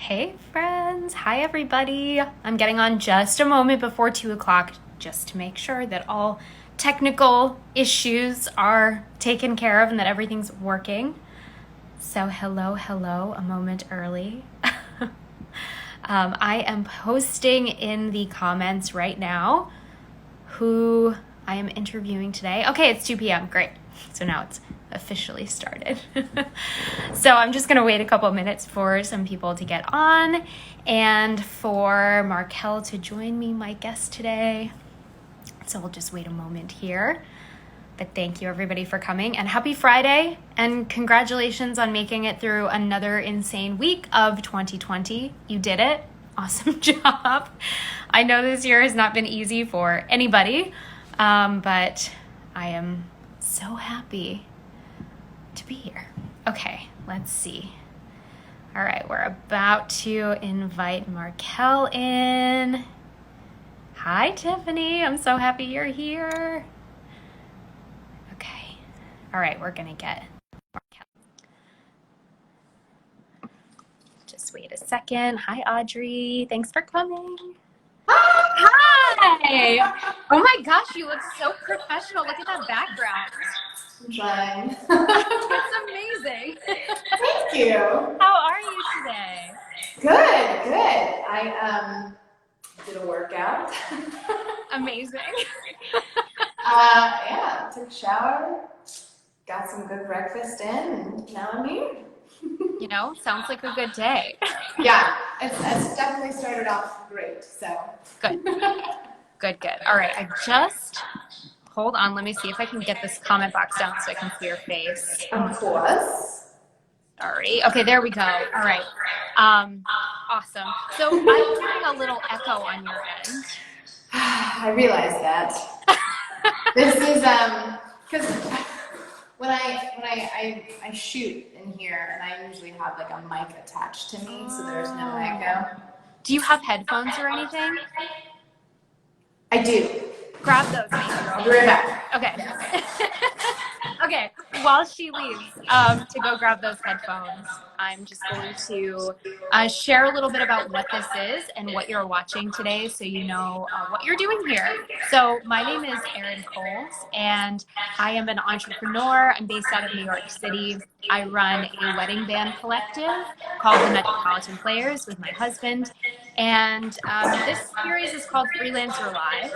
Hey friends, hi everybody. I'm getting on just a moment before 2 o'clock just to make sure that all technical issues are taken care of and that everything's working. So hello, a moment early. I am posting in the comments right now who I am interviewing today. Okay, it's 2 p.m. Great. So now it's officially started. So I'm just going to wait a couple minutes for some people to get on and for Marquelle to join me, my guest today. So we'll just wait a moment here. But thank you everybody for coming and happy Friday and congratulations on making it through another insane week of 2020. You did it. Awesome job. I know this year has not been easy for anybody, but I am so happy to be here. Okay, let's see. All right, we're about to invite Marquelle in. Hi, Tiffany. I'm so happy you're here. Okay. All right, we're going to get Marquelle. Just wait a second. Hi, Audrey. Thanks for coming. Hi. Oh my gosh, you look so professional. Look at that background. I'm trying. It's amazing. Thank you. How are you today? Good. I did a workout. Amazing. Yeah, took a shower, got some good breakfast in, and now I'm here. You know, sounds like a good day. Yeah, it's definitely started off great, so. Good. All right, hold on, let me see if I can get this comment box down so I can see your face. Of course. Sorry. Okay, there we go. All right. Awesome. So I'm hearing a little echo on your end. I realize that. This is, because when I shoot in here, and I usually have like a mic attached to me, so there's no echo. Do you have headphones or anything? I do. Grab those, maybe. I'll be right back. Okay. Okay, while she leaves to go grab those headphones, I'm just going to share a little bit about what this is and what you're watching today so you know what you're doing here. So my name is Erin Coles, and I am an entrepreneur. I'm based out of New York City. I run a wedding band collective called the Metropolitan Players with my husband. And this series is called Freelancer Live.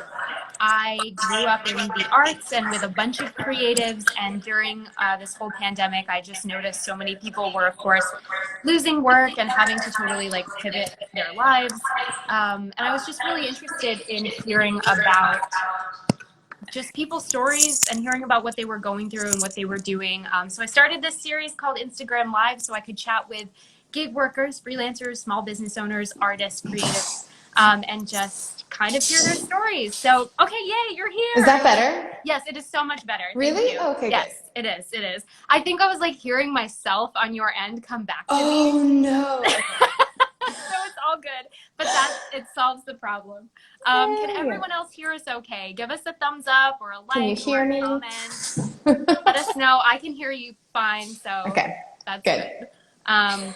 I grew up in the arts and with a bunch of creatives, and during this whole pandemic, I just noticed so many people were, of course, losing work and having to totally like pivot their lives. And I was just really interested in hearing about just people's stories and hearing about what they were going through and what they were doing. So I started this series called Instagram Live so I could chat with gig workers, freelancers, small business owners, artists, creatives, and just kind of hear their stories. So, okay, yay, you're here. Is that better? Yes, it is so much better. Really? Okay, yes, good. It is. I think I was like hearing myself on your end come back to me. Oh, no. So it's all good, but it solves the problem. Can everyone else hear us okay? Give us a thumbs up or a like. Can you hear me? Comment. Let us know. I can hear you fine, so okay. That's good. All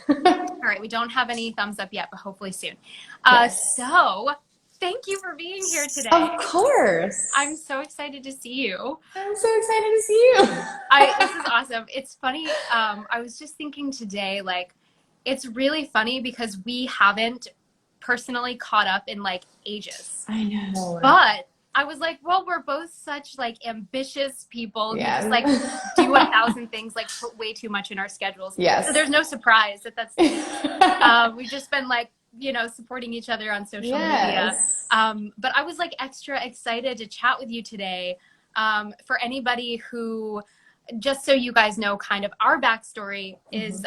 right, we don't have any thumbs up yet, but hopefully soon. Yes. So thank you for being here today. Of course. I'm so excited to see you. I'm so excited to see you. This is awesome. It's funny. I was just thinking today, like, it's really funny because we haven't personally caught up in like ages. I know. But I was like, well, we're both such like ambitious people who just like do 1,000 things, like put way too much in our schedules. Yes. So there's no surprise that's we've just been like, you know, supporting each other on social media. But I was like extra excited to chat with you today. For anybody who, just so you guys know kind of our backstory, is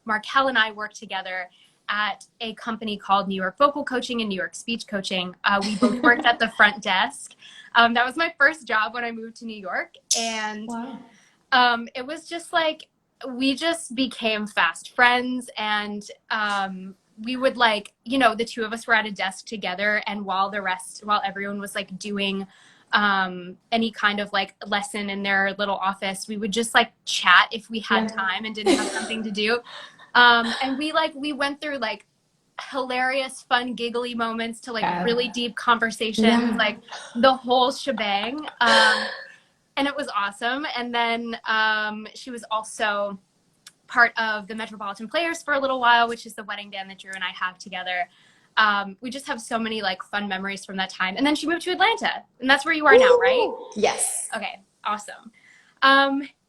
Marquelle and I work together at a company called New York Vocal Coaching and New York Speech Coaching. We both worked at the front desk. That was my first job when I moved to New York. And it was just like, we just became fast friends. And we would like, you know, the two of us were at a desk together. And while everyone was like doing any kind of like lesson in their little office, we would just like chat if we had time and didn't have something to do. And we went through like hilarious, fun, giggly moments to like Yeah. really deep conversations, Yeah. like the whole shebang. And it was awesome. And then she was also part of the Metropolitan Players for a little while, which is the wedding band that Drew and I have together. We just have so many like fun memories from that time. And then she moved to Atlanta, and that's where you are now, right? Yes. Okay, awesome.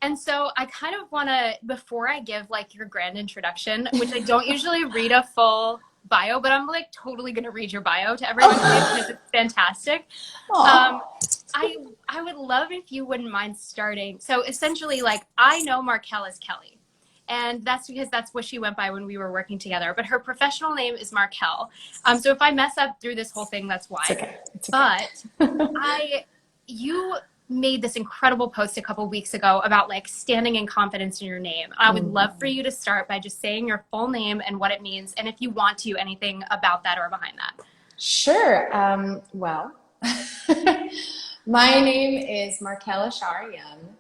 And so I kind of want to, before I give like your grand introduction, which I don't usually read a full bio, but I'm like totally going to read your bio to everyone because it's fantastic. I would love if you wouldn't mind starting. So essentially, like, I know Marquelle as Kelly, and that's because that's what she went by when we were working together. But her professional name is Marquelle. So if I mess up through this whole thing, that's why. It's okay. It's okay. But you made this incredible post a couple weeks ago about like standing in confidence in your name. I would love for you to start by just saying your full name and what it means, and if you want to, anything about that or behind that. Sure. Well, my name is Marquelle Young,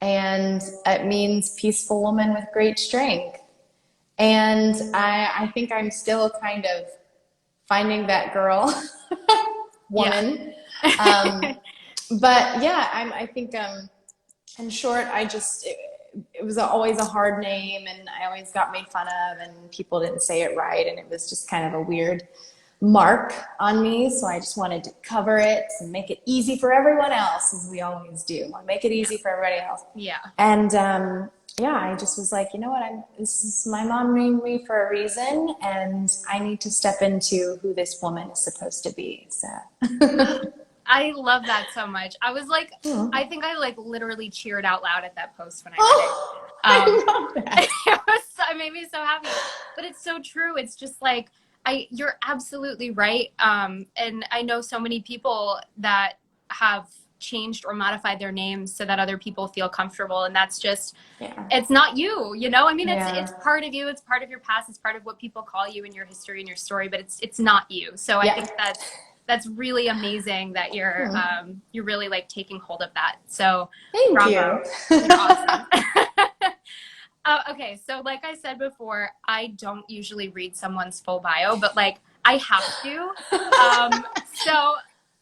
and it means peaceful woman with great strength. And I think I'm still kind of finding that girl woman. Yeah. But yeah, I think in short, it was always a hard name, and I always got made fun of, and people didn't say it right, and it was just kind of a weird mark on me. So I just wanted to cover it and make it easy for everyone else, as we always do. Make it easy for everybody else. Yeah. And yeah, I just was like, you know what? This is my mom named me for a reason, and I need to step into who this woman is supposed to be. So. I love that so much. I was like, I think I like literally cheered out loud at that post when I read it. I love that. It made me so happy. But it's so true. It's just like, you're absolutely right. And I know so many people that have changed or modified their names so that other people feel comfortable. And that's just, it's not you, you know? I mean, it's part of you. It's part of your past. It's part of what people call you in your history and your story, but it's not you. So I think that's really amazing that you're really like taking hold of that. So Thank bravo. you. Awesome. Okay, so like I said before, I don't usually read someone's full bio, but like I have to. So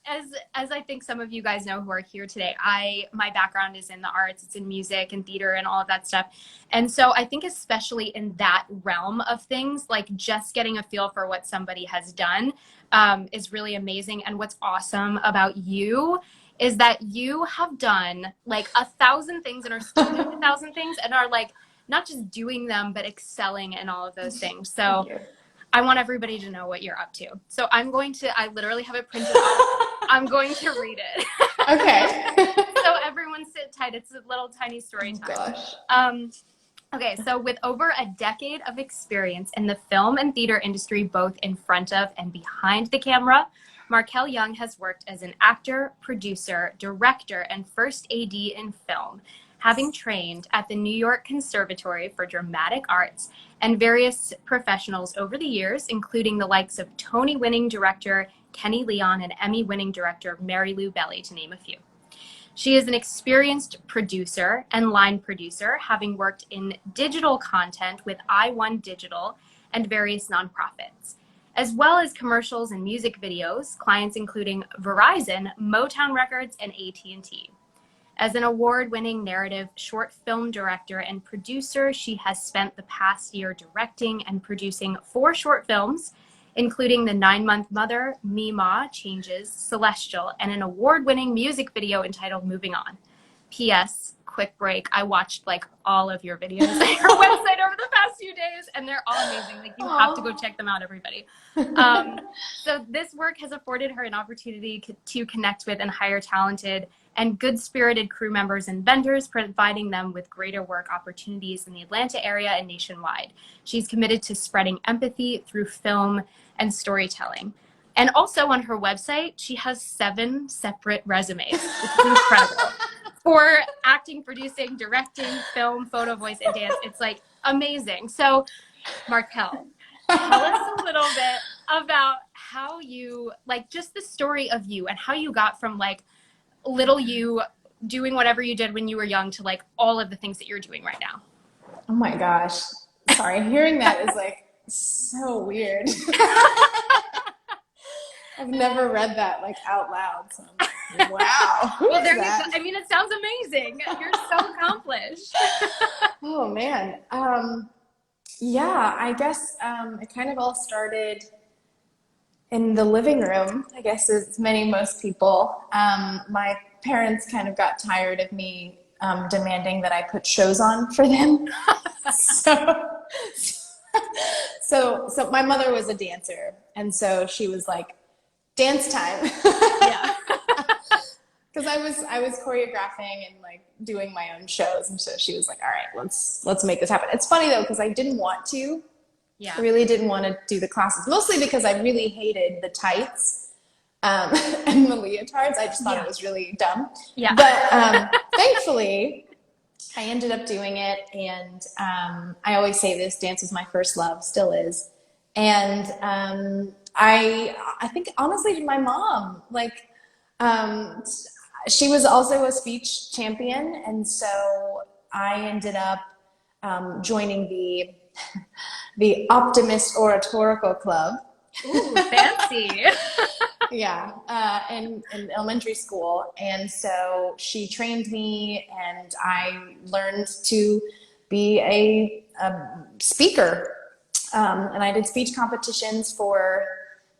as I think some of you guys know who are here today, my background is in the arts. It's in music and theater and all of that stuff. And so I think especially in that realm of things, like just getting a feel for what somebody has done is really amazing. And what's awesome about you is that you have done like 1,000 things and are still doing 1,000 things and are like not just doing them, but excelling in all of those things. So I want everybody to know what you're up to. So I literally have it printed out. I'm going to read it. Okay. So everyone sit tight. It's a little tiny story time. Gosh. Okay, so with over a decade of experience in the film and theater industry, both in front of and behind the camera, Marquelle Young has worked as an actor, producer, director, and first AD in film, having trained at the New York Conservatory for Dramatic Arts and various professionals over the years, including the likes of Tony-winning director Kenny Leon and Emmy-winning director Mary Lou Belli, to name a few. She is an experienced producer and line producer, having worked in digital content with iOne Digital and various nonprofits, as well as commercials and music videos, clients including Verizon, Motown Records, and AT&T. As an award-winning narrative short film director and producer, she has spent the past year directing and producing 4 short films, including The 9-Month Mother, Mima Changes, Celestial, and an award-winning music video entitled Moving On. P.S. Quick break. I watched like all of your videos on your website over the past few days, and they're all amazing. Like you have to go check them out, everybody. So this work has afforded her an opportunity to connect with and hire talented and good-spirited crew members and vendors, providing them with greater work opportunities in the Atlanta area and nationwide. She's committed to spreading empathy through film and storytelling. And also on her website, she has 7 separate resumes, which is incredible. For acting, producing, directing, film, photo, voice, and dance. It's like amazing. So Marquelle, tell us a little bit about how you, like just the story of you and how you got from like little you doing whatever you did when you were young to like all of the things that you're doing right now. Oh my gosh. Sorry. Hearing that is like so weird. I've never read that like out loud. So I'm like, wow. Well, there you go. I mean, it sounds amazing. You're so accomplished. Oh man. Yeah, I guess it kind of all started in the living room, I guess, as most people. My parents kind of got tired of me demanding that I put shows on for them. So my mother was a dancer, and so she was like, dance time. Yeah. Because I was choreographing and like doing my own shows, and so she was like, all right, let's make this happen. It's funny though, because I didn't want to. Yeah. I really didn't want to do the classes, mostly because I really hated the tights and the leotards. I just thought it was really dumb. Yeah. But thankfully, I ended up doing it, and I always say this: dance was my first love, still is. And I think honestly, my mom, like, she was also a speech champion, and so I ended up joining the Optimist Oratorical Club. Ooh, fancy. Yeah, in elementary school. And so she trained me, and I learned to be a speaker. And I did speech competitions for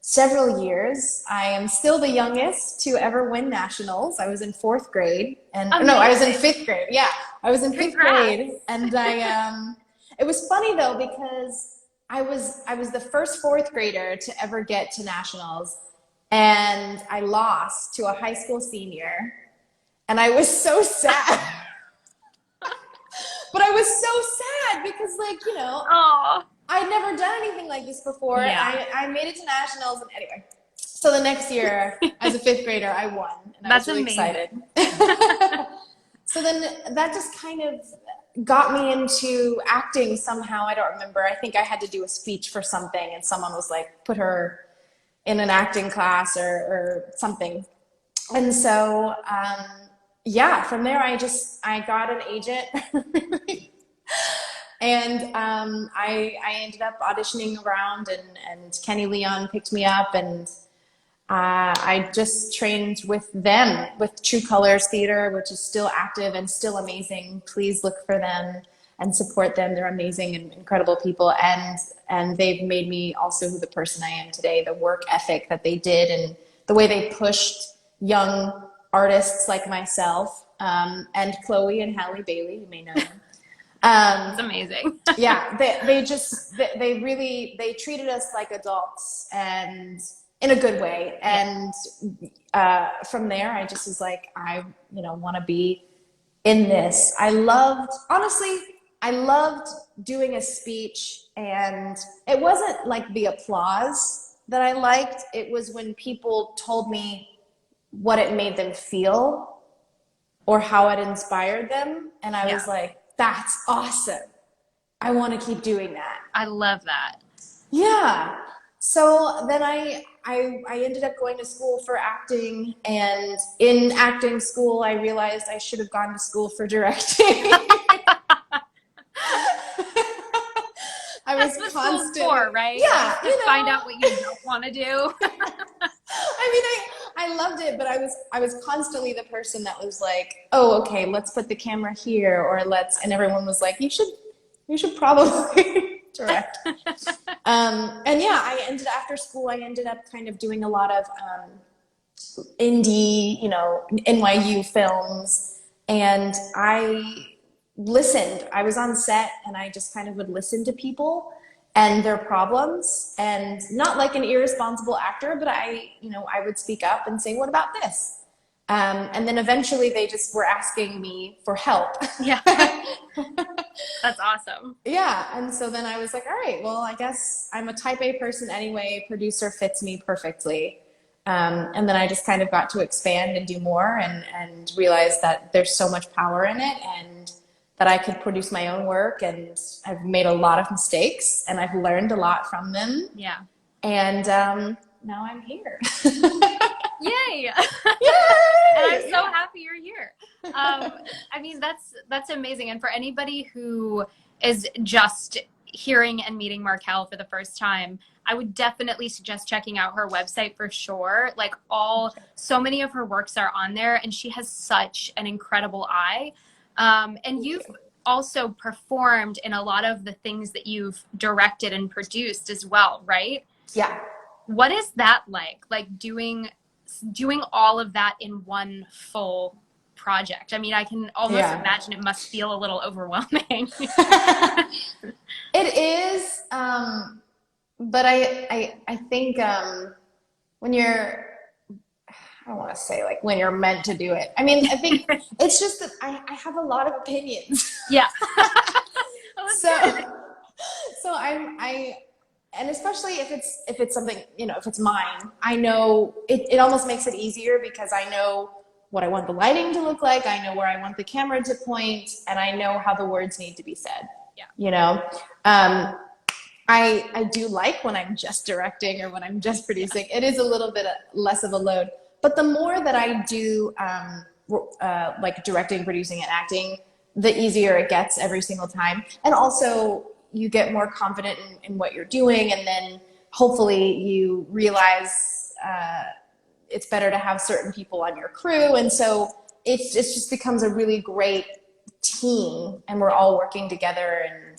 several years. I am still the youngest to ever win nationals. I was in 4th grade, and no, I was in 5th grade. Yeah, I was in 5th grade, and I it was funny though, because I was the first 4th grader to ever get to nationals, and I lost to a high school senior, and I was so sad. But I was so sad because, like, you know, I'd never done anything like this before. Yeah. I made it to nationals, and anyway, so the next year as a 5th grader, I won, and That's I was really amazing. excited. So then that just kind of got me into acting somehow. I don't remember. I think I had to do a speech for something, and someone was like, put her in an acting class or something. And so, yeah, from there I got an agent. And I ended up auditioning around, and Kenny Leon picked me up, and I just trained with them, with True Colors Theater, which is still active and still amazing. Please look for them and support them. They're amazing and incredible people, and they've made me also the person I am today. The work ethic that they did, and the way they pushed young artists like myself, and Chloe and Halle Bailey, you may know them. It's amazing. Yeah, they really treated us like adults, and in a good way. And from there, I just was like, I want to be in this. I loved doing a speech, and it wasn't like the applause that I liked. It was when people told me what it made them feel or how it inspired them, and I was like, that's awesome. I want to keep doing that. I love that. Yeah. So then I ended up going to school for acting, and in acting school, I realized I should have gone to school for directing. I was constant. For, right? Yeah. To find out what you don't want to do. I mean, I loved it, but I was constantly the person that was like, oh, okay, let's put the camera here, or and everyone was like, you should probably direct. And yeah, after school, I ended up kind of doing a lot of indie, NYU films, and I listened. I was on set, and I just kind of would listen to people and their problems, and not like an irresponsible actor, but I would speak up and say, what about this? And then eventually they just were asking me for help. Yeah. That's awesome. Yeah. And so then I was like, all right, well, I guess I'm a type A person anyway. Producer fits me perfectly. And then I just kind of got to expand and do more, and realize that there's so much power in it, and that I could produce my own work, and I've made a lot of mistakes, and I've learned a lot from them. Yeah. And now I'm here. Yay! Yay! And I'm so happy you're here. I mean, that's amazing. And for anybody who is just hearing and meeting Marquelle for the first time, I would definitely suggest checking out her website for sure. Like so many of her works are on there, and she has such an incredible eye. And you've also performed in a lot of the things that you've directed and produced as well, right? Yeah. What is that like doing all of that in one full project? I mean, I can almost imagine it must feel a little overwhelming. It is, but I think when you're, I don't want to say like when you're meant to do it. I mean, I think it's just that I have a lot of opinions. Yeah. So and especially if it's something, if it's mine, I know it almost makes it easier because I know what I want the lighting to look like. I know where I want the camera to point, and I know how the words need to be said. Yeah. I do like when I'm just directing or when I'm just producing. It is a little bit less of a load. But the more that I do like directing, producing, and acting, the easier it gets every single time. And also you get more confident in what you're doing, and then hopefully you realize it's better to have certain people on your crew. And so it just becomes a really great team, and we're all working together, and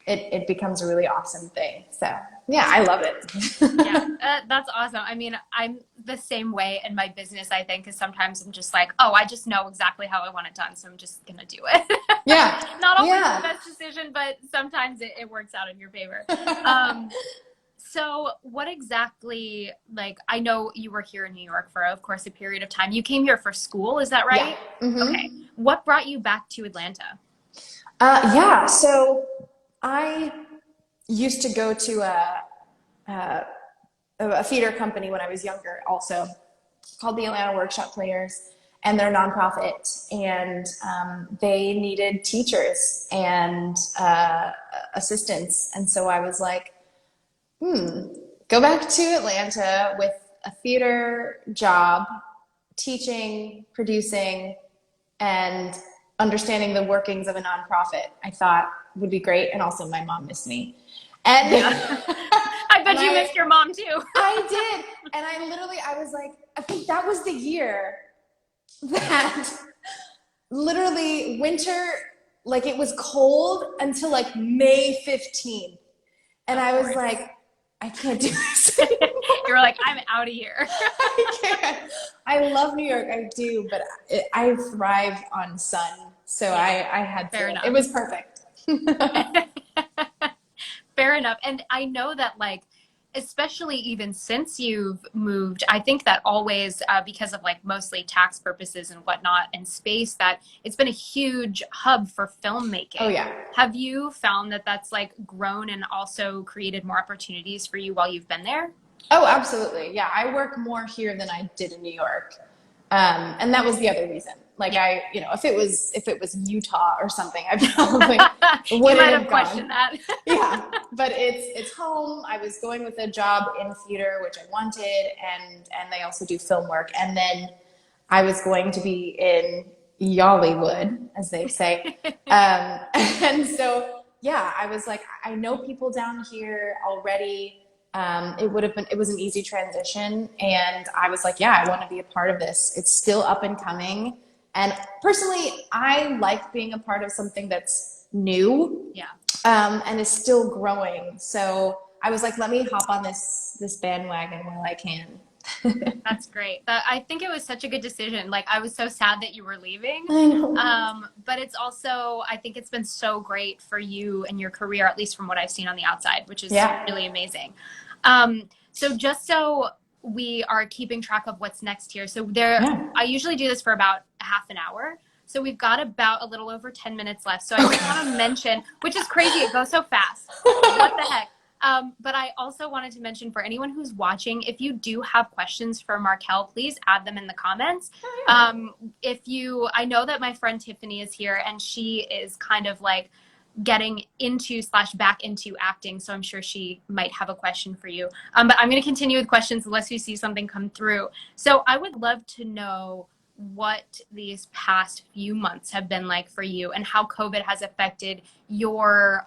it becomes a really awesome thing. So yeah, I love it. Yeah, that's awesome. I mean, I'm the same way in my business, I think, because sometimes I'm just like, oh, I just know exactly how I want it done, so I'm just going to do it. Yeah. Not always the best decision, but sometimes it works out in your favor. So what exactly, like, I know you were here in New York for, of course, a period of time. You came here for school, is that right? Yeah. Mm-hmm. Okay. What brought you back to Atlanta? Yeah, so I used to go to a theater company when I was younger, also called the Atlanta Workshop Players, and they're a nonprofit, and they needed teachers and assistants. And so I was like, go back to Atlanta with a theater job, teaching, producing, and understanding the workings of a nonprofit. I thought would be great. And also my mom missed me. And I bet you missed your mom too. I did. And I was like, I think that was the year that literally winter, like it was cold until like May 15th. And I was like, I can't do this anymore. You were like, I'm out of here. I can't. I love New York, I do, but I thrive on sun. So I had to. Fair enough. It was perfect. Fair enough. And I know that, like, especially even since you've moved, I think that always, because of like mostly tax purposes and whatnot and space, that it's been a huge hub for filmmaking. Oh yeah. Have you found that that's like grown and also created more opportunities for you while you've been there? Oh, absolutely. Yeah. I work more here than I did in New York. And that was the other reason. Like if it was Utah or something, I probably wouldn't have questioned that. Yeah, but it's home. I was going with a job in theater, which I wanted, and they also do film work. And then I was going to be in Yollywood, as they say. And so yeah, I was like, I know people down here already. It was an easy transition, and I was like, yeah, I want to be a part of this. It's still up and coming. And personally, I like being a part of something that's new, and is still growing. So I was like, let me hop on this bandwagon while I can. That's great. I think it was such a good decision. Like, I was so sad that you were leaving. I know. But it's also, I think it's been so great for you and your career, at least from what I've seen on the outside, which is really amazing. So just so we are keeping track of what's next here. So I usually do this for about half an hour. So we've got about a little over 10 minutes left. So I just want to mention, which is crazy. It goes so fast. What the heck? But I also wanted to mention for anyone who's watching, if you do have questions for Marquelle, please add them in the comments. I know that my friend Tiffany is here, and she is kind of like getting into / back into acting. So I'm sure she might have a question for you. But I'm going to continue with questions unless you see something come through. So I would love to know, what these past few months have been like for you and how COVID has affected your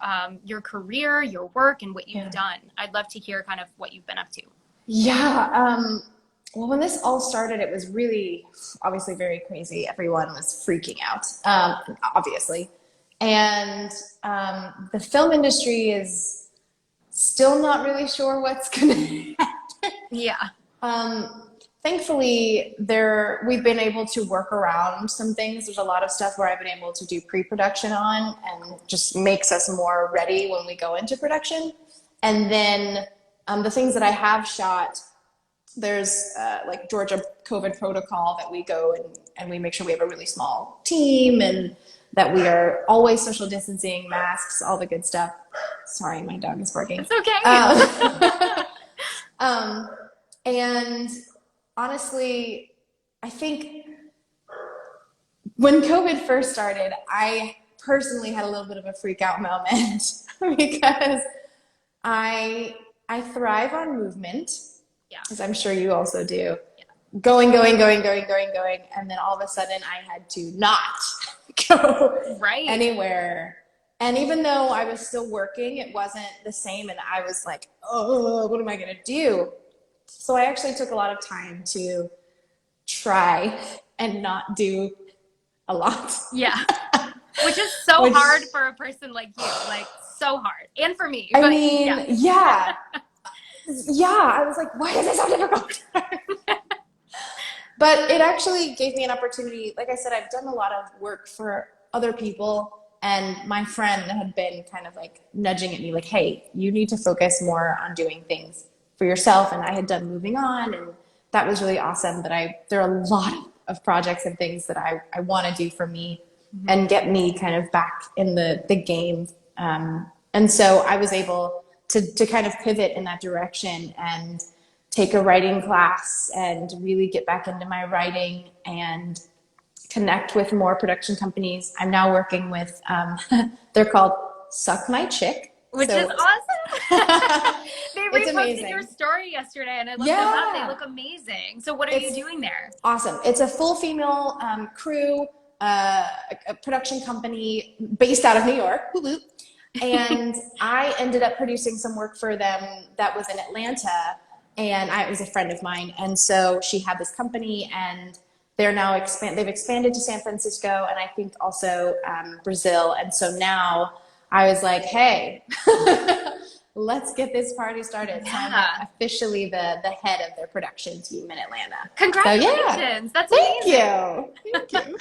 career, your work, and what you've done. I'd love to hear kind of what you've been up to. Yeah. Well, when this all started, it was really obviously very crazy. Everyone was freaking out, obviously. And the film industry is still not really sure what's going to happen. Yeah. Thankfully, we've been able to work around some things. There's a lot of stuff where I've been able to do pre-production on, and just makes us more ready when we go into production. And then the things that I have shot, there's like Georgia COVID protocol that we go and we make sure we have a really small team and that we are always social distancing, masks, all the good stuff. Sorry, my dog is barking. It's okay. And honestly, I think when COVID first started, I personally had a little bit of a freak out moment because I thrive on movement, as I'm sure you also do. Yeah. Going, and then all of a sudden I had to not go anywhere. And even though I was still working, it wasn't the same, and I was like, oh, what am I going to do? So I actually took a lot of time to try and not do a lot. Yeah. Which is so hard for a person like you, like so hard. And for me. I mean, yeah. I was like, why is this so difficult? But it actually gave me an opportunity. Like I said, I've done a lot of work for other people, and my friend had been kind of like nudging at me like, hey, you need to focus more on doing things for yourself. And I had done Moving On, and that was really awesome. But there are a lot of projects and things that I want to do for me and get me kind of back in the game. And so I was able to kind of pivot in that direction and take a writing class and really get back into my writing and connect with more production companies. I'm now working with, they're called Suck My Chick. Which is awesome. They reposted your story yesterday and I looked them up. They look amazing. So what are you doing there? Awesome. It's a full female crew, a production company based out of New York. Woo-woo. And I ended up producing some work for them that was in Atlanta, and it was a friend of mine. And so she had this company, and they're now they've expanded to San Francisco, and I think also Brazil. And so now I was like, hey, let's get this party started. Yeah. So I'm officially the head of their production team in Atlanta. Congratulations. So, that's amazing. Thank you.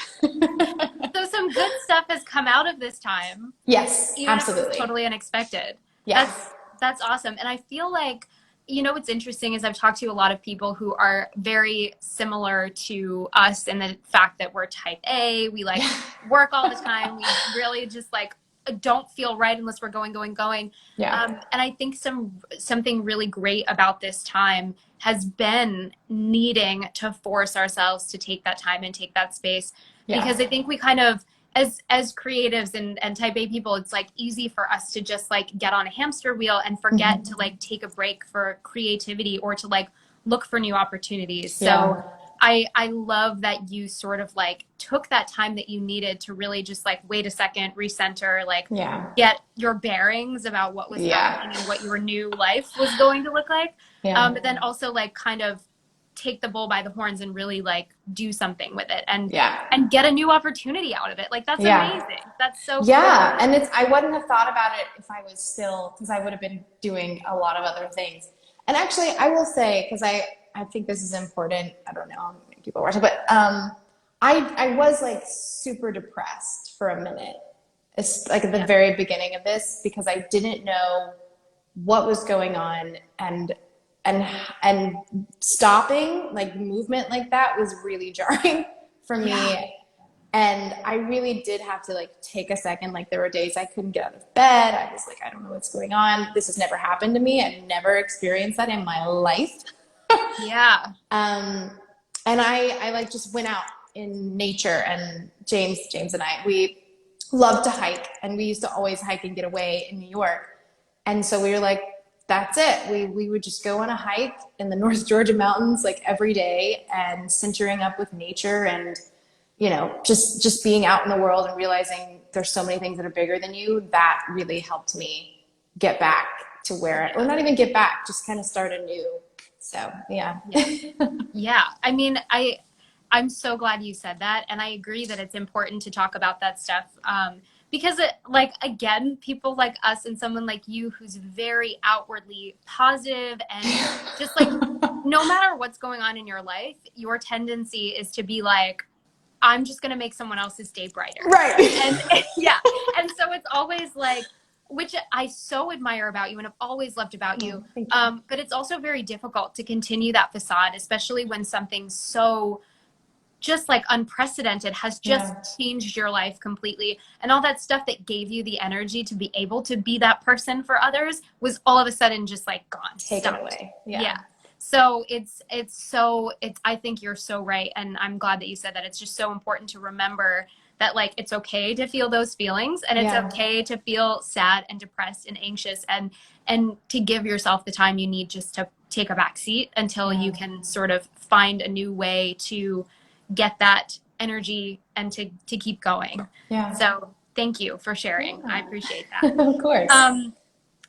So some good stuff has come out of this time. Yes, absolutely. It was totally unexpected. Yes. That's awesome. And I feel like, you know, what's interesting is I've talked to a lot of people who are very similar to us in the fact that we're type A. We like work all the time. We really just like don't feel right unless we're going. Yeah. And I think something really great about this time has been needing to force ourselves to take that time and take that space. Yeah. Because I think we kind of, as creatives and type A people, it's like easy for us to just like get on a hamster wheel and forget to like take a break for creativity or to like look for new opportunities. So I love that you sort of like took that time that you needed to really just like, wait a second, recenter, like get your bearings about what was happening and what your new life was going to look like. Yeah. But then also like kind of take the bull by the horns and really like do something with it and get a new opportunity out of it. Like that's amazing. That's so cool. And I wouldn't have thought about it if I was still, because I would have been doing a lot of other things. And actually I will say, because I think this is important. I don't know how many people are watching, but I was like super depressed for a minute. It's like at the very beginning of this, because I didn't know what was going on, and stopping like movement like that was really jarring for me. And I really did have to like take a second. Like there were days I couldn't get out of bed. I was like, I don't know what's going on. This has never happened to me. I've never experienced that in my life. And I like just went out in nature, and James and I, we love to hike, and we used to always hike and get away in New York. And so we were like, that's it. We would just go on a hike in the North Georgia mountains like every day, and centering up with nature, and just being out in the world and realizing there's so many things that are bigger than you. That really helped me get back to where, or not even get back, just kind of start anew. So yeah. Yeah. I mean, I'm so glad you said that, and I agree that it's important to talk about that stuff. Because again, people like us and someone like you who's very outwardly positive and just like, no matter what's going on in your life, your tendency is to be like, I'm just going to make someone else's day brighter. Right. And yeah. And so it's always like, which I so admire about you and have always loved about you. Thank you. But it's also very difficult to continue that facade, especially when something so just like unprecedented has just changed your life completely, and all that stuff that gave you the energy to be able to be that person for others was all of a sudden just like gone, taken away. Yeah. So I think you're so right, and I'm glad that you said that. It's just so important to remember that like it's okay to feel those feelings, and it's okay to feel sad and depressed and anxious, and to give yourself the time you need just to take a back seat until you can sort of find a new way to get that energy and to keep going. Yeah. So thank you for sharing. I appreciate that. Of course.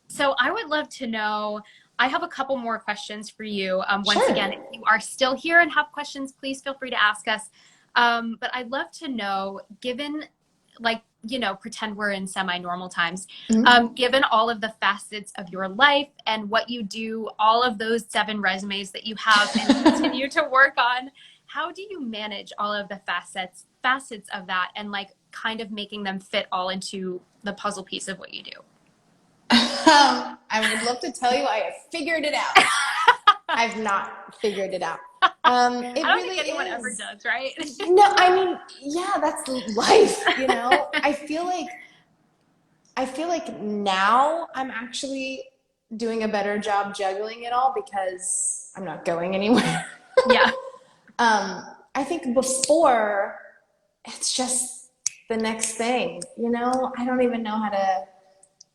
So I would love to know, I have a couple more questions for you. Once again, if you are still here and have questions, please feel free to ask us. But I'd love to know, given pretend we're in semi-normal times, given all of the facets of your life and what you do, all of those 7 resumes that you have and continue to work on, how do you manage all of the facets of that and like kind of making them fit all into the puzzle piece of what you do? I would love to tell you I have figured it out. I've not figured it out. I don't think anyone ever does, right? No, I mean, yeah, that's life, I feel like now I'm actually doing a better job juggling it all because I'm not going anywhere. Yeah. I think before it's just the next thing, I don't even know how to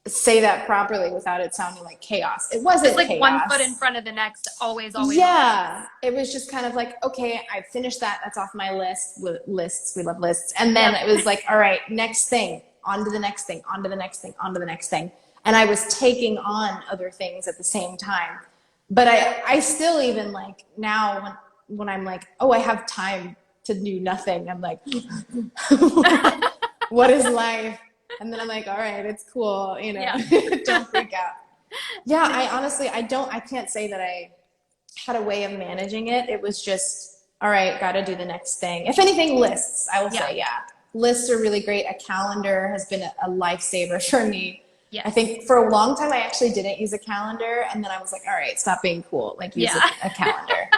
say that properly without it sounding like chaos. It wasn't it's like chaos. One foot in front of the next, always. Yeah. It was just kind of like, okay, I finished that. That's off my list. Lists. We love lists. And then it was like, all right, next thing, on to the next thing, on to the next thing, on to the next thing. And I was taking on other things at the same time. But I still even like now when I'm like, oh, I have time to do nothing, I'm like, what is life? And then I'm like, all right, it's cool, don't freak out. Yeah, I can't say that I had a way of managing it. It was just, all right, got to do the next thing. If anything, lists, I will say, lists are really great. A calendar has been a lifesaver for me. Yes. I think for a long time, I actually didn't use a calendar. And then I was like, all right, stop being cool. Like use a calendar.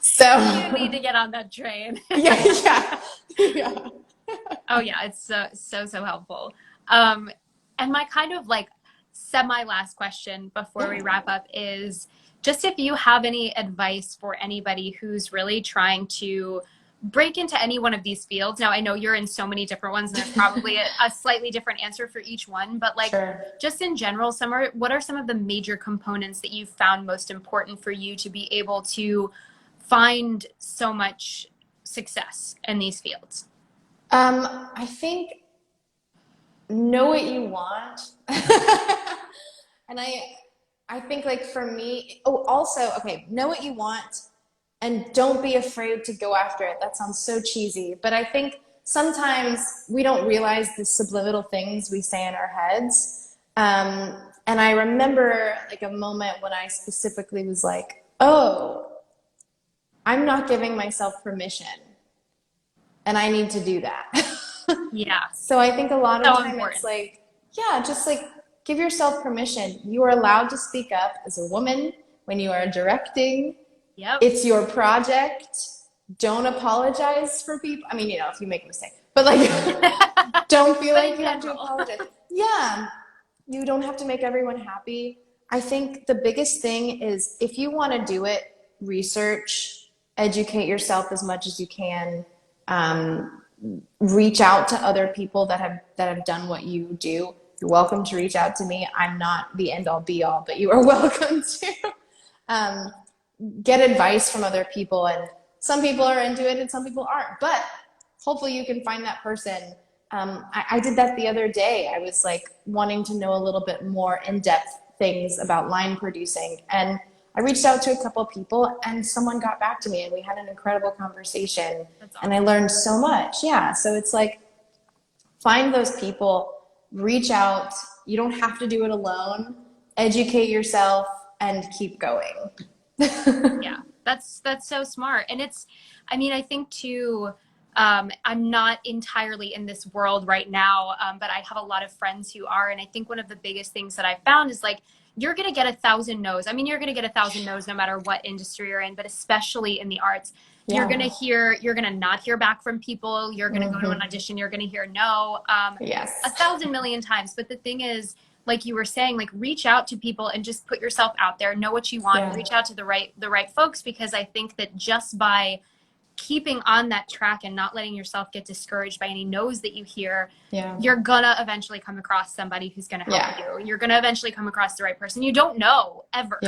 So you need to get on that train. Yeah. Oh yeah. It's so helpful. And my kind of like semi-last question before we wrap up is just if you have any advice for anybody who's really trying to break into any one of these fields. Now, I know you're in so many different ones, and there's probably a slightly different answer for each one, but like just in general, what are some of the major components that you've found most important for you to be able to find so much success in these fields? I think know what you want. And I think like for me, know what you want and don't be afraid to go after it. That sounds so cheesy, but I think sometimes we don't realize the subliminal things we say in our heads. And I remember like a moment when I specifically was like, oh, I'm not giving myself permission and I need to do that. Yeah. So I think a lot of time it's like, just like give yourself permission. You are allowed to speak up as a woman when you are directing. Yep. It's your project. Don't apologize for people. I mean, if you make a mistake, but like, don't feel like you have to apologize. Yeah. You don't have to make everyone happy. I think the biggest thing is if you want to do it, research, educate yourself as much as you can. Reach out to other people that have done what you do. you're welcome to reach out to me. I'm not the end all be all, but you are welcome to get advice from other people. And some people are into it and some people aren't, but hopefully you can find that person. I did that the other day. I was like wanting to know a little bit more in-depth things about line producing, and I reached out to a couple of people and someone got back to me and we had an incredible conversation. That's awesome. And I learned so much. Yeah. So it's like, find those people, reach out. You don't have to do it alone. Educate yourself and keep going. Yeah, that's so smart. And I think too, I'm not entirely in this world right now, but I have a lot of friends who are. And I think one of the biggest things that I found is like, you're going to get 1,000 no's. I mean, you're going to get 1,000 no's no matter what industry you're in, but especially in the arts, you're going to not hear back from people. You're going to go to an audition. You're going to hear no, 1,000 million times. But the thing is, like you were saying, like reach out to people and just put yourself out there, know what you want, reach out to the right folks, because I think that just by keeping on that track and not letting yourself get discouraged by any no's that you hear, you're gonna eventually come across somebody who's gonna help you. You're gonna eventually come across the right person. You don't know ever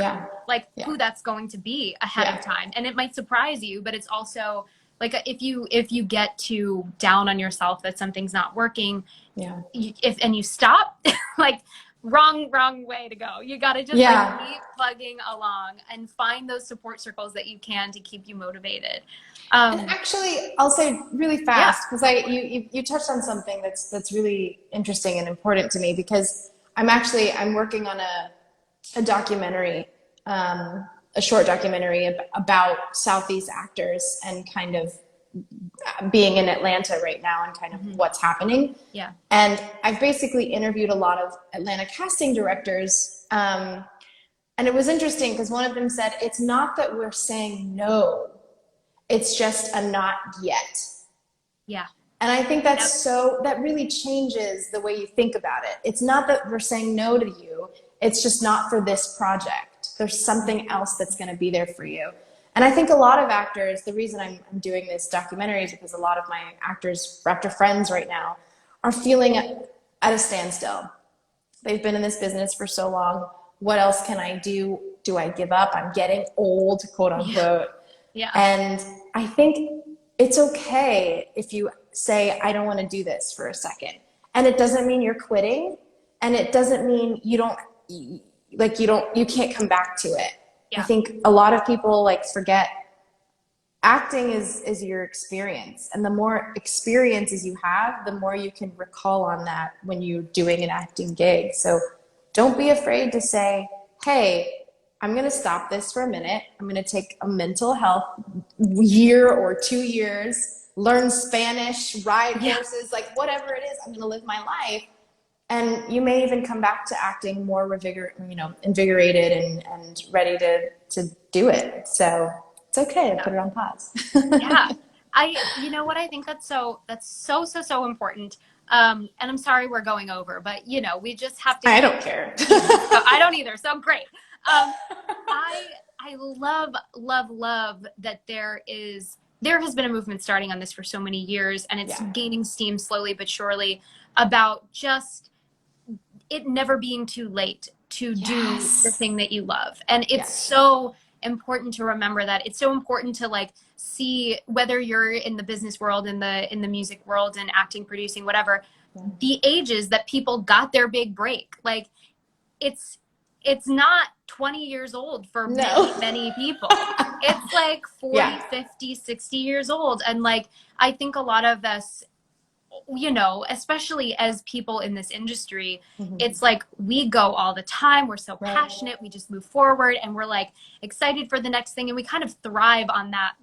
who that's going to be ahead of time. And it might surprise you, but it's also like if you get too down on yourself that something's not working, if you stop, like wrong way to go. You got to just like keep plugging along and find those support circles that you can to keep you motivated. And actually, I'll say really fast, because you touched on something that's really interesting and important to me, because I'm working on a documentary, a short documentary about Southeast actors and kind of being in Atlanta right now and kind of what's happening. Yeah. And I've basically interviewed a lot of Atlanta casting directors. And it was interesting because one of them said, it's not that we're saying no, it's just a not yet. Yeah. And I think that's that really changes the way you think about it. It's not that we're saying no to you, it's just not for this project. There's something else that's going to be there for you. And I think a lot of actors, the reason I'm doing this documentary is because a lot of my actor friends right now are feeling at a standstill. They've been in this business for so long. What else can I do? Do I give up? I'm getting old, quote unquote. Yeah. And I think it's okay if you say, I don't want to do this for a second. And it doesn't mean you're quitting. And it doesn't mean you can't come back to it. Yeah. I think a lot of people forget acting is your experience. And the more experiences you have, the more you can recall on that when you're doing an acting gig. So don't be afraid to say, hey, I'm going to stop this for a minute. I'm going to take a mental health year or 2 years, learn Spanish, ride horses, whatever it is, I'm going to live my life. And you may even come back to acting more invigorated and ready to do it. So it's okay to put it on pause. Yeah. I think that's so important. And I'm sorry we're going over, but we just have to. I don't care. I don't either. So great. I love that there has been a movement starting on this for so many years, and it's gaining steam slowly but surely about just it never being too late to do the thing that you love. And it's so important to remember that. It's so important to see whether you're in the business world, in the music world, and acting, producing, whatever, the ages that people got their big break. It's not 20 years old for many people. It's 40, 50, 60 years old. And I think a lot of us, especially as people in this industry, it's we go all the time. We're so passionate. We just move forward and we're excited for the next thing. And we kind of thrive on that,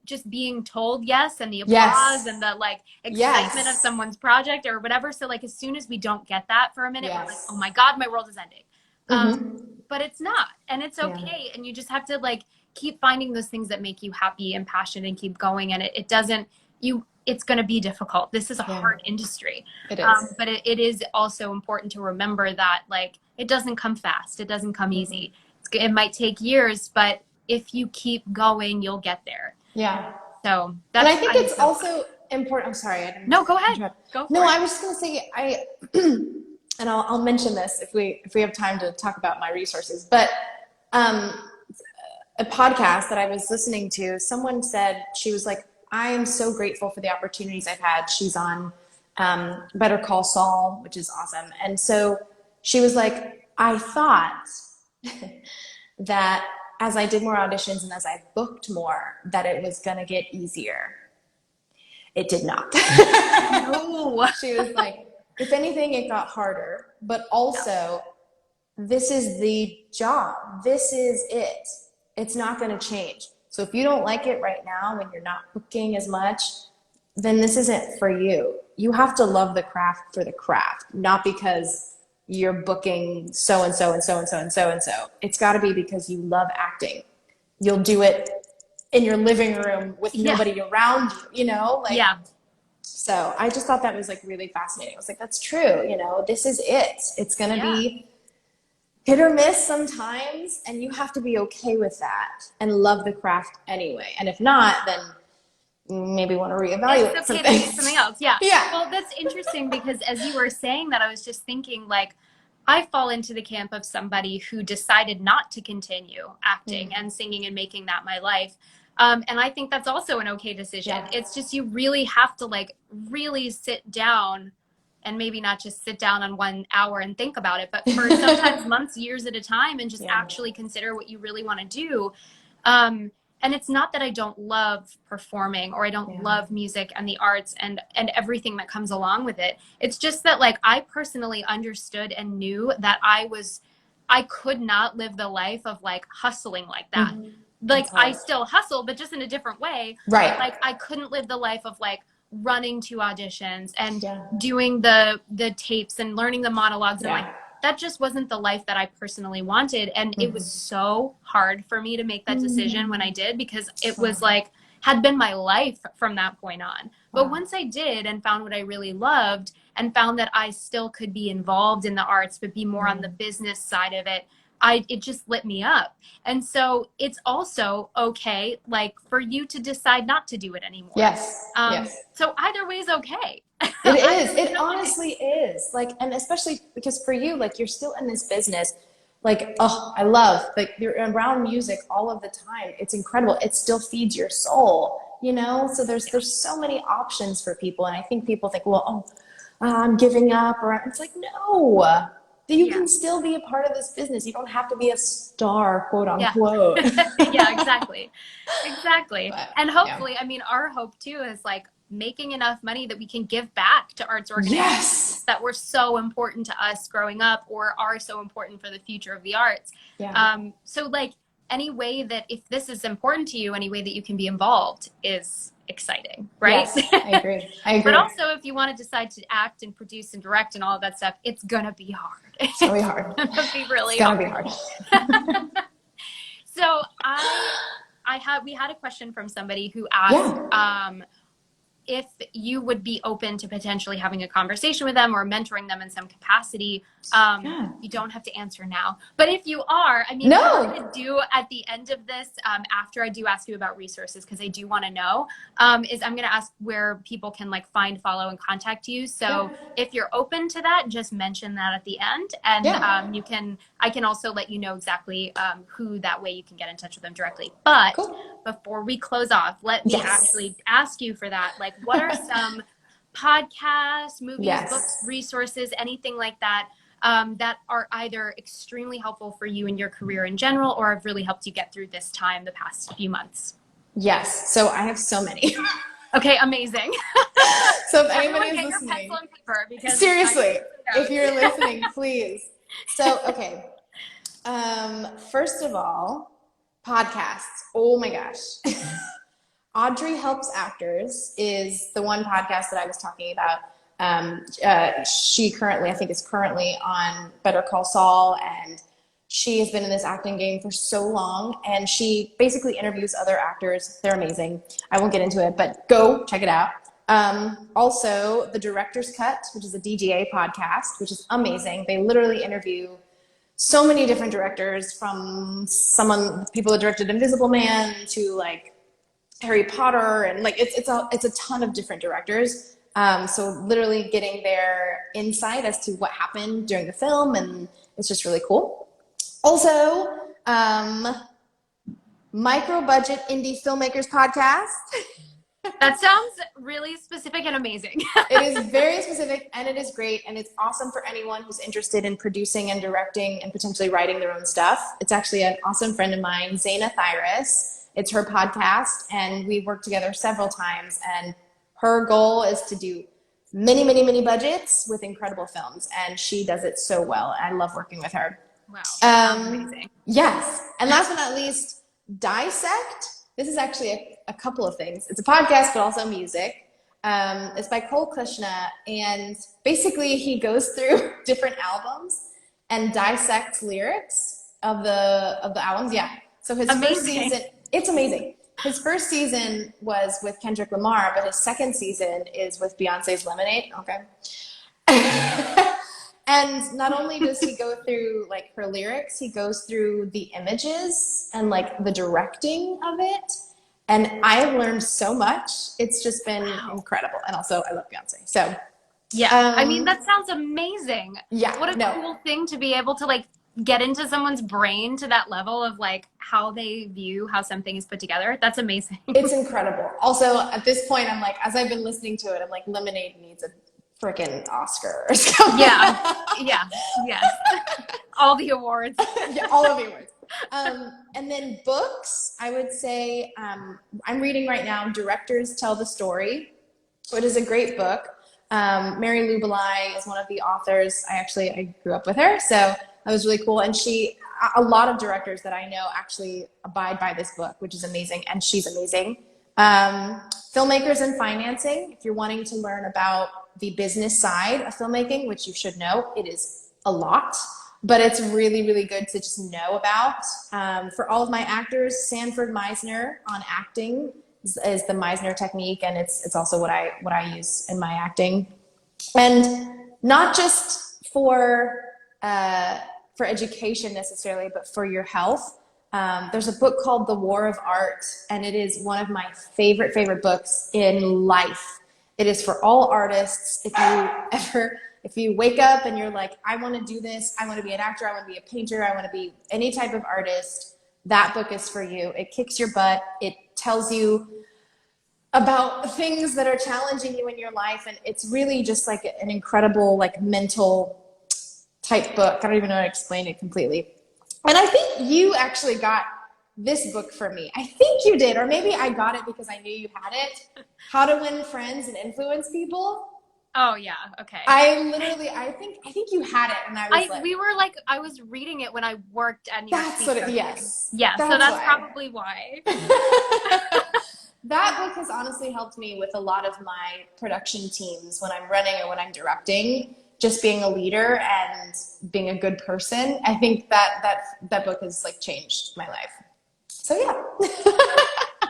just being told yes and the applause and the excitement of someone's project or whatever. So as soon as we don't get that for a minute, we're oh my God, my world is ending. But it's not, and it's okay. Yeah. And you just have to keep finding those things that make you happy and passionate and keep going. And it's going to be difficult. This is a hard industry. It is. But it is also important to remember that it doesn't come fast. It doesn't come easy. It might take years, but if you keep going, you'll get there. Yeah. So that's, and I think it's also important. I'm sorry. No, go ahead. I was just going to say, and I'll mention this if we have time to talk about my resources, but a podcast that I was listening to, someone said, she was like, I am so grateful for the opportunities I've had. She's on Better Call Saul, which is awesome. And so she was like, I thought that as I did more auditions and as I booked more, that it was going to get easier. It did not. No. She was like, if anything, it got harder, but also this is the job. This is it. It's not going to change. So if you don't like it right now when you're not booking as much, then this isn't for you. You have to love the craft for the craft, not because you're booking so-and-so and so-and-so and so-and-so. It's got to be because you love acting. You'll do it in your living room with nobody around you, you know? Like, yeah. So I just thought that was like really fascinating. I was like, that's true. You know, this is it. It's going to be hit or miss sometimes, and you have to be okay with that and love the craft anyway. And if not, then maybe want to reevaluate it's okay to do something else. Yeah. Yeah. Well, that's interesting because as you were saying that, I was just thinking like, I fall into the camp of somebody who decided not to continue acting and singing and making that my life. And I think that's also an okay decision. Yeah. It's just, you really have to like really sit down, and maybe not just sit down on 1 hour and think about it, but for sometimes months, years at a time, and just actually consider what you really want to do. And it's not that I don't love performing or I don't love music and the arts and everything that comes along with it. It's just that like I personally understood and knew that I could not live the life of like hustling like that. Mm-hmm. Like I still hustle, but just in a different way. Right. Like I couldn't live the life of like running to auditions and doing the tapes and learning the monologues and like that just wasn't the life that I personally wanted. And it was so hard for me to make that decision when I did, because it was like, had been my life from that point on. But once I did and found what I really loved and found that I still could be involved in the arts, but be more on the business side of it, it just lit me up. And so it's also okay, like for you to decide not to do it anymore. Yes. So either way is okay. It is. It honestly is. Like, and especially because for you, like you're still in this business. Like, oh, I love, like you're around music all of the time. It's incredible. It still feeds your soul, you know? So there's so many options for people. And I think people think, well, I'm giving up, or it's like, no. You can still be a part of this business. You don't have to be a star, quote unquote. Yeah, exactly. But, and hopefully, I mean, our hope too is like making enough money that we can give back to arts organizations that were so important to us growing up or are so important for the future of the arts. So like any way that, if this is important to you, any way that you can be involved is exciting, right? Yes, I agree. But also if you want to decide to act and produce and direct and all of that stuff, it's gonna be hard. It's gonna be hard. It's gonna be really hard. So we had a question from somebody who asked if you would be open to potentially having a conversation with them or mentoring them in some capacity. You don't have to answer now, but if you are, I mean, what I'm going to do at the end of this, after I do ask you about resources, because I do want to know, is I'm going to ask where people can like find, follow, and contact you. So if you're open to that, just mention that at the end, and I can also let you know exactly who, that way you can get in touch with them directly. But before we close off, let me actually ask you for that. Like, what are some podcasts, movies, books, resources, anything like that, that are either extremely helpful for you in your career in general, or have really helped you get through this time the past few months? Yes. So I have so many. Okay, amazing. So if anybody is listening, pencil and paper, because seriously, if you're listening, please. So, okay. First of all, podcasts. Oh my gosh. Audrey Helps Actors is the one podcast that I was talking about. She currently, I think is currently on Better Call Saul, and she has been in this acting game for so long, and she basically interviews other actors. They're amazing. I won't get into it, but go check it out. Also, The Director's Cut, which is a DGA podcast, which is amazing. They literally interview so many different directors, from people that directed Invisible Man to like Harry Potter, and like it's a ton of different directors. So literally getting their insight as to what happened during the film, and it's just really cool. Also, Microbudget Indie Filmmakers Podcast. That sounds really specific and amazing. It is very specific, and it is great, and it's awesome for anyone who's interested in producing and directing and potentially writing their own stuff. It's actually an awesome friend of mine, Zaina Thyris. It's her podcast, and we've worked together several times, and her goal is to do many, many, many budgets with incredible films, and she does it so well. I love working with her. Wow, amazing. Yes, and last but not least, Dissect. This is actually a couple of things. It's a podcast, but also music. It's by Cole Kushna, and basically he goes through different albums and dissects lyrics of the albums. Yeah. So his first season, it's amazing. His first season was with Kendrick Lamar, but his second season is with Beyonce's Lemonade. Okay. And not only does he go through like her lyrics, he goes through the images and like the directing of it. And I've learned so much. It's just been incredible. And also I love Beyonce. So yeah, I mean, that sounds amazing. Yeah. What a cool thing to be able to like get into someone's brain to that level of like how they view how something is put together. That's amazing. It's incredible. Also at this point, I'm like, as I've been listening to it, I'm like, Lemonade needs a freaking Oscar or something. Yeah. Yes. All the awards. Yeah, all of the awards. And then books, I would say, I'm reading right now Directors Tell the Story, which is a great book. Mary Lou Belli is one of the authors. I grew up with her, so that was really cool. And a lot of directors that I know actually abide by this book, which is amazing, and she's amazing. Filmmakers and Financing, if you're wanting to learn about the business side of filmmaking, which you should know, it is a lot, but it's really, really good to just know about. For all of my actors, Sanford Meisner on acting is the Meisner technique, and it's also what I use in my acting. And not just for education necessarily, but for your health. There's a book called The War of Art, and it is one of my favorite books in life. It is for all artists. If you wake up and you're like, I want to do this, I want to be an actor, I want to be a painter, I want to be any type of artist, that book is for you. It kicks your butt. It tells you about things that are challenging you in your life, and it's really just like an incredible like mental type book. I don't even know how to explain it completely. And I think you actually got this book for me. I think you did, or maybe I got it because I knew you had it. How to Win Friends and Influence People. Oh yeah, okay. I think you had it, and I was reading it when I worked at New York That's City. what it, yes. Yeah, so that's probably why. That book has honestly helped me with a lot of my production teams when I'm running or when I'm directing. Just being a leader and being a good person. I think that book has like changed my life. So yeah.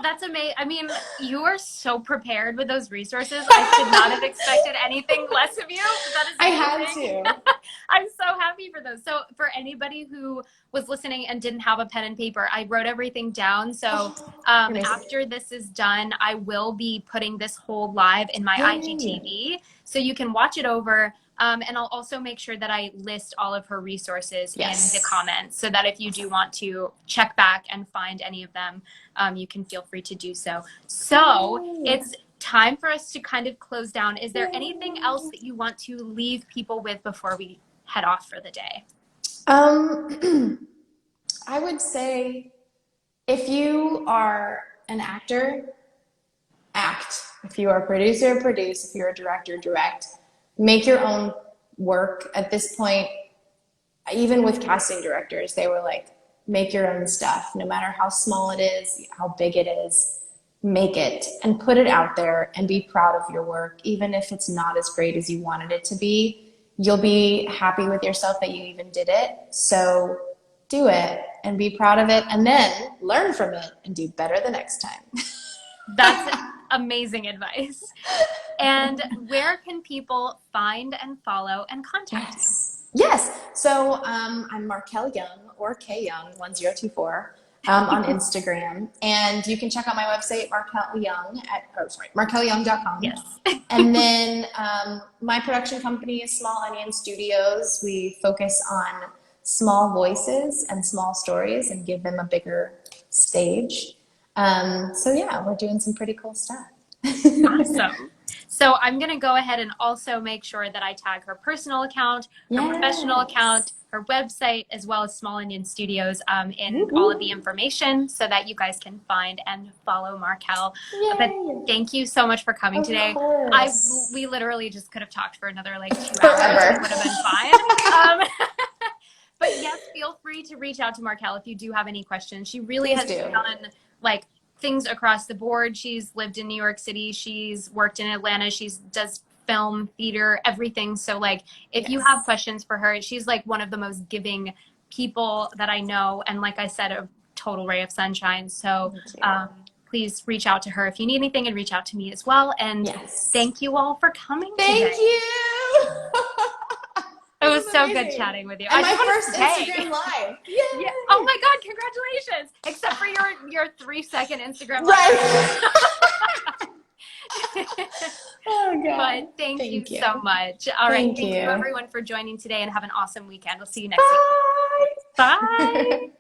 That's amazing. I mean, you are so prepared with those resources. I should not have expected anything less of you. That is amazing. I had to. I'm so happy for those. So for anybody who was listening and didn't have a pen and paper, I wrote everything down. So after this is done, I will be putting this whole live in my IGTV. So you can watch it over. And I'll also make sure that I list all of her resources in the comments so that if you do want to check back and find any of them, you can feel free to do so. So it's time for us to kind of close down. Is there anything else that you want to leave people with before we head off for the day? I would say if you are an actor, act. If you are a producer, produce. If you're a director, direct. Make your own work. At this point, even with casting directors, they were like, make your own stuff. No matter how small it is, how big it is, make it and put it out there and be proud of your work. Even if it's not as great as you wanted it to be, you'll be happy with yourself that you even did it. So do it and be proud of it, and then learn from it and do better the next time. That's amazing advice. And where can people find and follow and contact you? Yes. So I'm Marquelle Young, or K Young 1024. on Instagram. And you can check out my website, markelleyoung.com. Yes. And then my production company is Small Onion Studios. We focus on small voices and small stories and give them a bigger stage. So yeah, we're doing some pretty cool stuff. Awesome. So I'm going to go ahead and also make sure that I tag her personal account, her professional account, her website, as well as Small Onion Studios in all of the information so that you guys can find and follow Marquelle. But thank you so much for coming today. We literally just could have talked for another like 2 hours. It would have been fine. But yes, feel free to reach out to Marquelle if you do have any questions. She really has done like things across the board. She's lived in New York City. She's worked in Atlanta. She does film, theater, everything. So like if you have questions for her, she's like one of the most giving people that I know. And like I said, a total ray of sunshine. So please reach out to her if you need anything, and reach out to me as well. And thank you all for coming today. Thank you. It was so good chatting with you. And my first Instagram live. Yeah. Oh my God, congratulations. Except for your 3-second Instagram live. Right. Oh God. But thank you so much. All right. Thank you everyone for joining today, and have an awesome weekend. We'll see you next week. Bye.